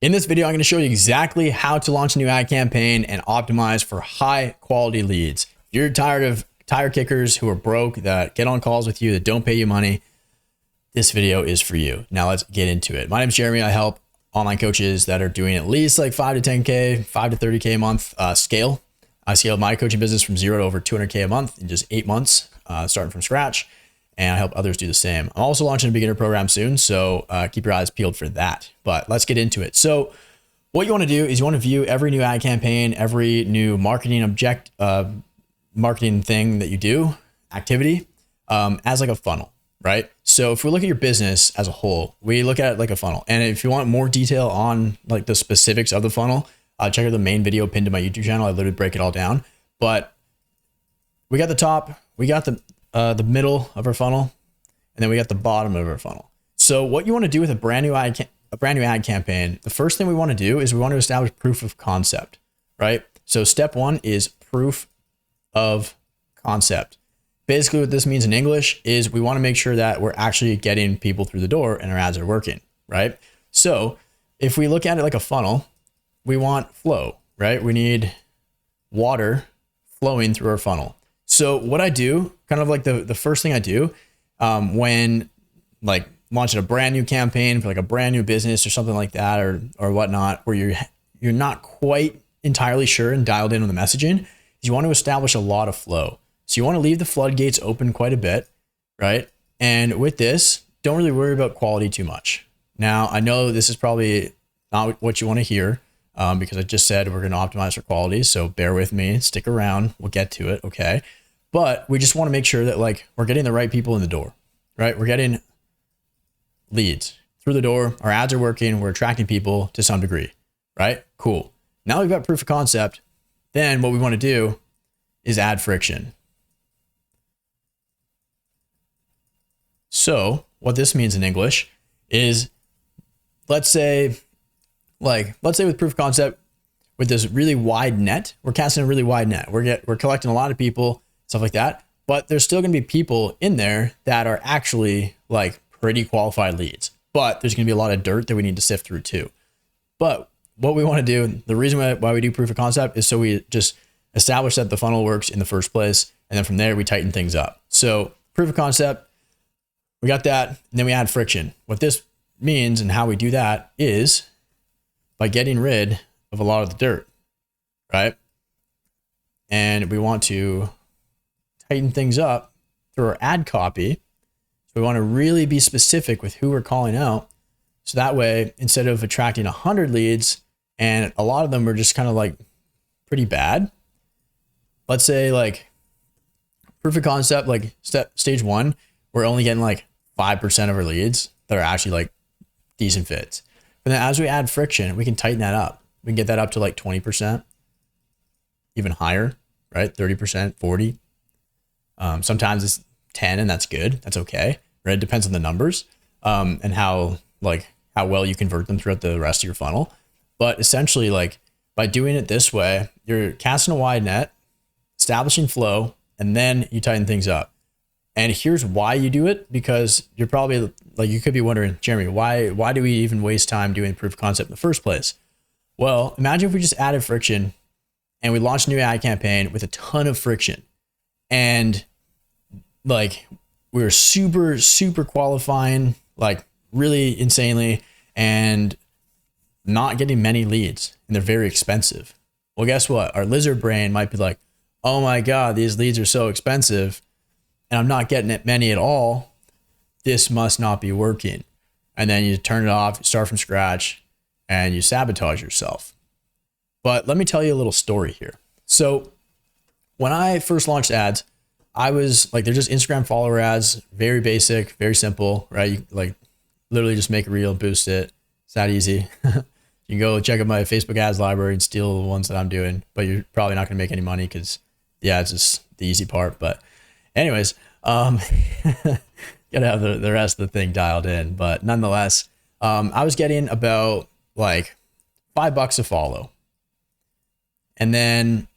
In this video, I'm going to show you exactly how to launch a new ad campaign and optimize for high quality leads. If you're tired of tire kickers who are broke, that get on calls with you, that don't pay you money, this video is for you. Now let's get into it. My name is Jeremy. I help online coaches that are doing at least like 5 to 10K, 5 to 30K a month scale. I scaled my coaching business from 0 to over 200K a month in just 8 months, starting from scratch. And I help others do the same. I'm also launching a beginner program soon, so keep your eyes peeled for that. But let's get into it. So what you want to do is you want to view every new ad campaign, every new marketing marketing thing that you do, activity, as like a funnel, right? So if we look at your business as a whole, we look at it like a funnel. And if you want more detail on like the specifics of the funnel, check out the main video pinned to my YouTube channel. I literally break it all down. But we got the top, we got the middle of our funnel, and then we got the bottom of our funnel. So what you want to do with a brand new ad campaign, the first thing we want to do is we want to establish proof of concept, right? So step one is proof of concept. Basically what this means in English is we want to make sure that we're actually getting people through the door and our ads are working, right? So if we look at it like a funnel, we want flow, right? We need water flowing through our funnel. So what I do, kind of like the first thing I do when like launching a brand new campaign for like a brand new business or something like that or whatnot, where you're not quite entirely sure and dialed in on the messaging, is you want to establish a lot of flow. So you want to leave the floodgates open quite a bit, right? And with this, don't really worry about quality too much. Now, I know this is probably not what you want to hear because I just said we're going to optimize for quality. So bear with me, stick around, we'll get to it, okay? But we just want to make sure that like we're getting the right people in the door, right? We're getting leads through the door. Our ads are working. We're attracting people to some degree, right? Cool. Now we've got proof of concept. Then what we want to do is add friction. So what this means in English is, let's say with proof of concept, with this really wide net, we're casting a really wide net. We're collecting a lot of people, stuff like that, but there's still going to be people in there that are actually like pretty qualified leads, but there's going to be a lot of dirt that we need to sift through too. But what we want to do, the reason why we do proof of concept is so we just establish that the funnel works in the first place. And then from there, we tighten things up. So proof of concept, we got that. And then we add friction. What this means and how we do that is by getting rid of a lot of the dirt, right? And we want to tighten things up through our ad copy. So we want to really be specific with who we're calling out. So that way, instead of attracting 100 leads and a lot of them are just kind of like pretty bad, let's say like proof of concept, like stage one, we're only getting like 5% of our leads that are actually like decent fits. But then as we add friction, we can tighten that up. We can get that up to like 20%, even higher, right? 30%, 40. Sometimes it's 10 and that's good. That's okay, right? It depends on the numbers and how well you convert them throughout the rest of your funnel. But essentially, like by doing it this way, you're casting a wide net, establishing flow, and then you tighten things up. And here's why you do it, because you're probably like, you could be wondering, Jeremy, why do we even waste time doing proof of concept in the first place? Well, imagine if we just added friction and we launched a new ad campaign with a ton of friction and like we were super, super qualifying, like really insanely, and not getting many leads, and they're very expensive. Well, guess what? Our lizard brain might be like, oh my God, these leads are so expensive and I'm not getting it many at all. This must not be working. And then you turn it off, start from scratch, and you sabotage yourself. But let me tell you a little story here. So when I first launched ads, I was like, they're just Instagram follower ads, very basic, very simple, right? You like literally just make a reel, boost it. It's that easy. You can go check out my Facebook ads library and steal the ones that I'm doing, but you're probably not going to make any money because yeah, it's just the easy part. But anyways, gotta have the rest of the thing dialed in. But nonetheless, I was getting about like $5 a follow. And then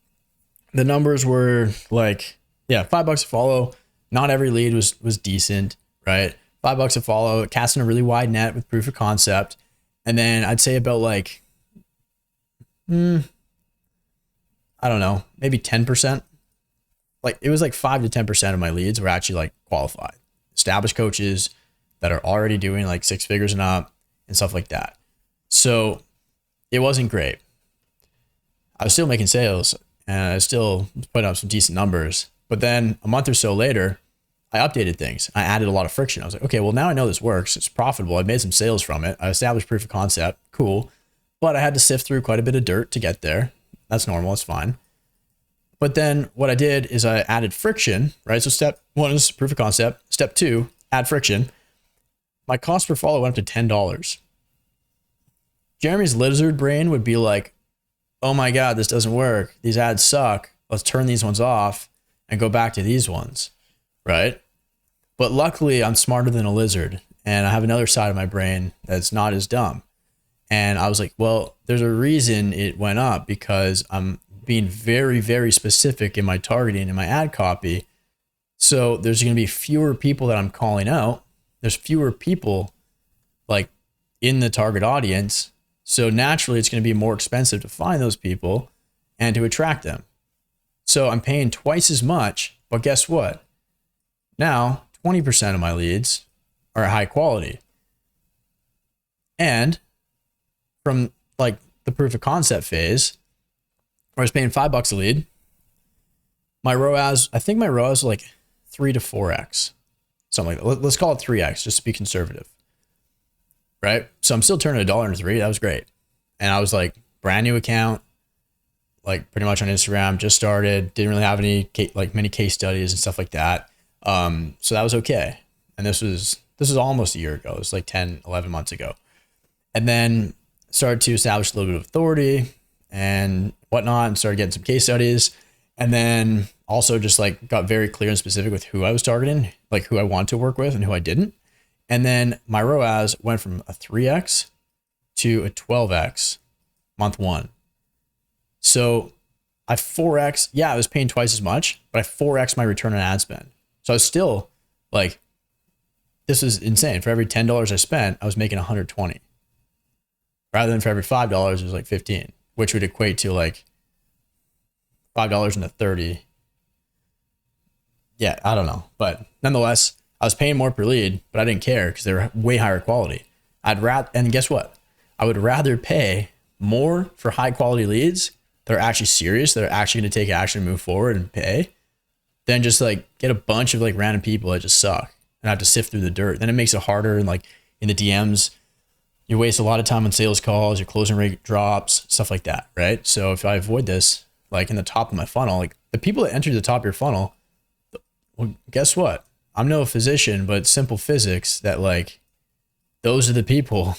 the numbers were like, yeah, $5 a follow. Not every lead was decent, right? $5 a follow, casting a really wide net with proof of concept. And then I'd say about like, I don't know, maybe 10%. Like it was like 5 to 10% of my leads were actually like qualified, established coaches that are already doing like 6 figures and up and stuff like that. So it wasn't great. I was still making sales and I was still putting up some decent numbers. But then a month or so later, I updated things. I added a lot of friction. I was like, okay, well now I know this works. It's profitable. I made some sales from it. I established proof of concept. Cool. But I had to sift through quite a bit of dirt to get there. That's normal. It's fine. But then what I did is I added friction, right? So step 1 is proof of concept. Step 2, add friction. My cost per follow went up to $10. Jeremy's lizard brain would be like, oh my God, this doesn't work. These ads suck. Let's turn these ones off and go back to these ones, right? But luckily I'm smarter than a lizard and I have another side of my brain that's not as dumb. And I was like, well, there's a reason it went up because I'm being very, very specific in my targeting and my ad copy. So there's going to be fewer people that I'm calling out. There's fewer people like in the target audience. So naturally it's going to be more expensive to find those people and to attract them. So I'm paying twice as much, but guess what? Now 20% of my leads are high quality. And from like the proof of concept phase, where I was paying $5 a lead, my ROAS, I think my ROAS was like 3 to 4x, something like that. Let's call it 3x just to be conservative, right? So I'm still turning $1 into 3. That was great. And I was like brand new account, like pretty much on Instagram, just started, didn't really have any like many case studies and stuff like that. So that was okay. And this was almost a year ago. It was like 10, 11 months ago. And then started to establish a little bit of authority and whatnot and started getting some case studies. And then also just like got very clear and specific with who I was targeting, like who I wanted to work with and who I didn't. And then my ROAS went from a 3x to a 12x month 1. So I 4x, yeah, I was paying twice as much, but I 4x my return on ad spend. So I was still like, this is insane. For every $10 I spent, I was making 120. Rather than for every $5, it was like 15, which would equate to like $5 into 30. Yeah, I don't know. But nonetheless, I was paying more per lead, but I didn't care because they were way higher quality. And guess what? I would rather pay more for high quality leads that are actually serious, that are actually going to take action and move forward and pay, than just like get a bunch of like random people that just suck and have to sift through the dirt. Then it makes it harder. And like in the DMs, you waste a lot of time on sales calls, your closing rate drops, stuff like that, right? So if I avoid this, like in the top of my funnel, like the people that enter the top of your funnel, well, guess what? I'm no physician, but simple physics that like, those are the people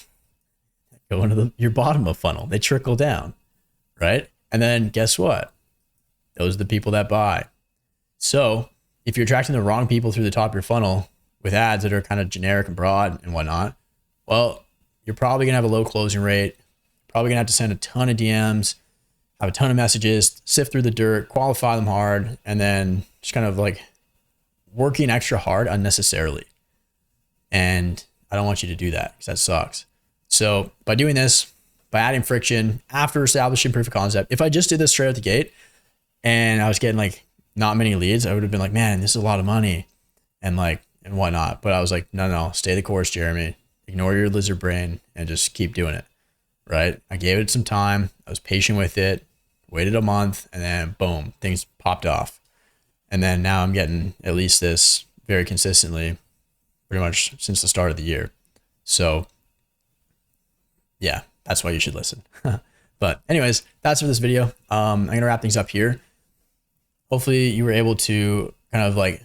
that go into your bottom of funnel. They trickle down, right? And then guess what? Those are the people that buy. So if you're attracting the wrong people through the top of your funnel with ads that are kind of generic and broad and whatnot, well, you're probably going to have a low closing rate, probably going to have to send a ton of DMs, have a ton of messages, sift through the dirt, qualify them hard, and then just kind of like working extra hard unnecessarily. And I don't want you to do that because that sucks. So by doing this, by adding friction after establishing proof of concept, if I just did this straight out the gate and I was getting like not many leads, I would have been like, man, this is a lot of money and whatnot. But I was like, no, stay the course, Jeremy. Ignore your lizard brain and just keep doing it, right? I gave it some time. I was patient with it, waited a month, and then boom, things popped off. And then now I'm getting at least this very consistently pretty much since the start of the year. So yeah, that's why you should listen. But anyways, that's for this video. I'm going to wrap things up here. Hopefully you were able to kind of like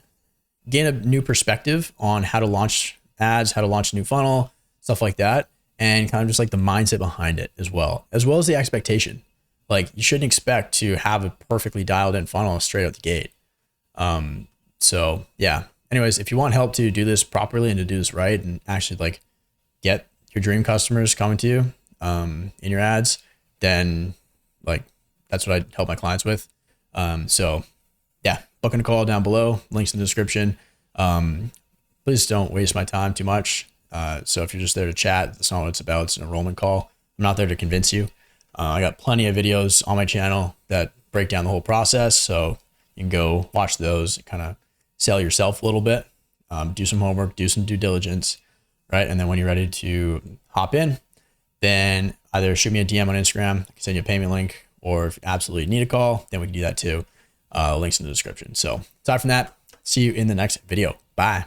gain a new perspective on how to launch ads, how to launch a new funnel, stuff like that. And kind of just like the mindset behind it as well as the expectation. Like you shouldn't expect to have a perfectly dialed in funnel straight out the gate. So yeah, anyways, if you want help to do this properly and to do this right and actually like get your dream customers coming to you, in your ads, then like, that's what I help my clients with. So yeah, booking a call down below, links in the description. Please don't waste my time too much. So if you're just there to chat, that's not what it's about. It's an enrollment call. I'm not there to convince you. I got plenty of videos on my channel that break down the whole process. So you can go watch those and kind of sell yourself a little bit, do some homework, do some due diligence, right? And then when you're ready to hop in, then either shoot me a DM on Instagram, I can send you a payment link, or if you absolutely need a call, then we can do that too. Links in the description. So aside from that, see you in the next video. Bye.